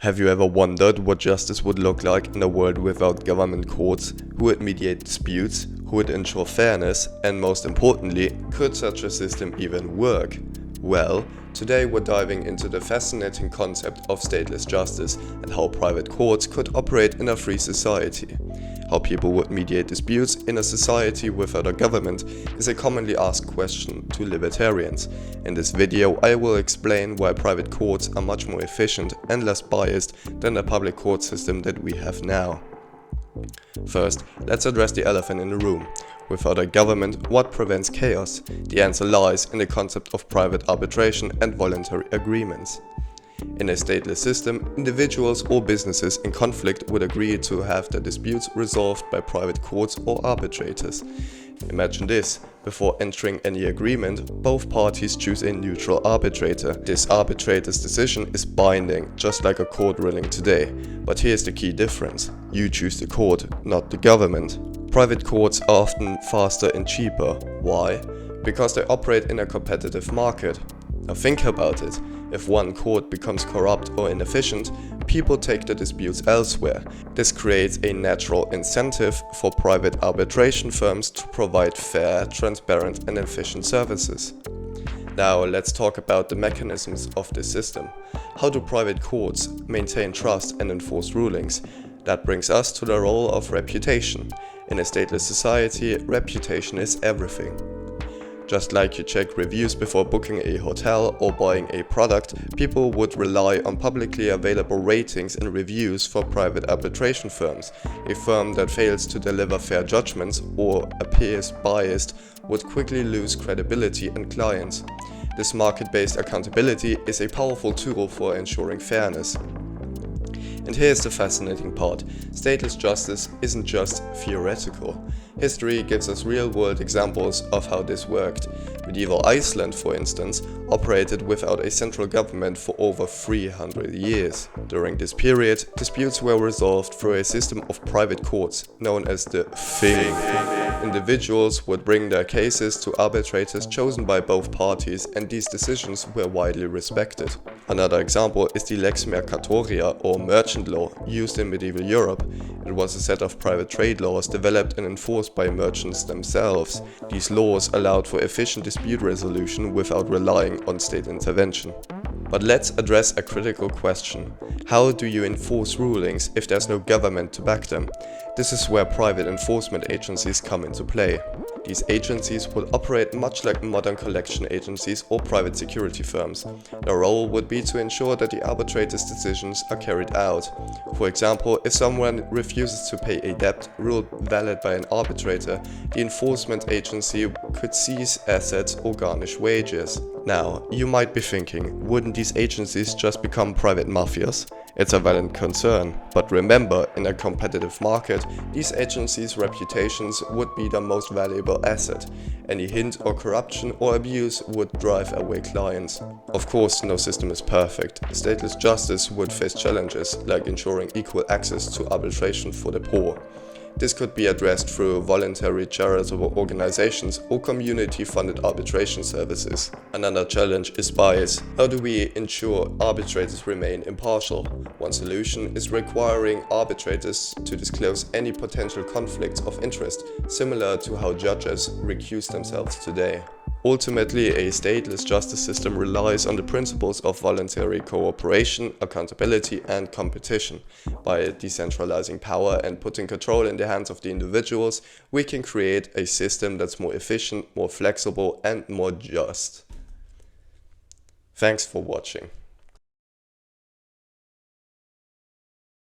Have you ever wondered what justice would look like in a world without government courts? Who would mediate disputes? Who would ensure fairness? And most importantly, could such a system even work? Well, today we're diving into the fascinating concept of stateless justice and how private courts could operate in a free society. How people would mediate disputes in a society without a government is a commonly asked question to libertarians. In this video, I will explain why private courts are much more efficient and less biased than the public court system that we have now. First, let's address the elephant in the room. Without a government, what prevents chaos? The answer lies in the concept of private arbitration and voluntary agreements. In a stateless system, individuals or businesses in conflict would agree to have their disputes resolved by private courts or arbitrators. Imagine this: before entering any agreement, both parties choose a neutral arbitrator. This arbitrator's decision is binding, just like a court ruling today. But here's the key difference: you choose the court, not the government. Private courts are often faster and cheaper. Why? Because they operate in a competitive market. Now think about it. If one court becomes corrupt or inefficient, people take the disputes elsewhere. This creates a natural incentive for private arbitration firms to provide fair, transparent and efficient services. Now let's talk about the mechanisms of this system. How do private courts maintain trust and enforce rulings? That brings us to the role of reputation. In a stateless society, reputation is everything. Just like you check reviews before booking a hotel or buying a product, people would rely on publicly available ratings and reviews for private arbitration firms. A firm that fails to deliver fair judgments or appears biased would quickly lose credibility and clients. This market-based accountability is a powerful tool for ensuring fairness. And here's the fascinating part: stateless justice isn't just theoretical. History gives us real-world examples of how this worked. Medieval Iceland, for instance, operated without a central government for over 300 years. During this period, disputes were resolved through a system of private courts, known as the Thing. Individuals would bring their cases to arbitrators chosen by both parties, and these decisions were widely respected. Another example is the Lex Mercatoria, or merchant law, used in medieval Europe. It was a set of private trade laws developed and enforced by merchants themselves. These laws allowed for efficient dispute resolution without relying on state intervention. But let's address a critical question. How do you enforce rulings if there's no government to back them? This is where private enforcement agencies come into play. These agencies would operate much like modern collection agencies or private security firms. Their role would be to ensure that the arbitrator's decisions are carried out. For example, if someone refuses to pay a debt ruled valid by an arbitrator, the enforcement agency could seize assets or garnish wages. Now, you might be thinking, wouldn't these agencies just become private mafias? It's a valid concern, but remember, in a competitive market, these agencies' reputations would be their most valuable asset. Any hint or corruption or abuse would drive away clients. Of course, no system is perfect. Stateless justice would face challenges, like ensuring equal access to arbitration for the poor. This could be addressed through voluntary charitable organizations or community-funded arbitration services. Another challenge is bias. How do we ensure arbitrators remain impartial? One solution is requiring arbitrators to disclose any potential conflicts of interest, similar to how judges recuse themselves today. Ultimately, a stateless justice system relies on the principles of voluntary cooperation, accountability, and competition. By decentralizing power and putting control in the hands of the individuals, we can create a system that's more efficient, more flexible, and more just. Thanks for watching.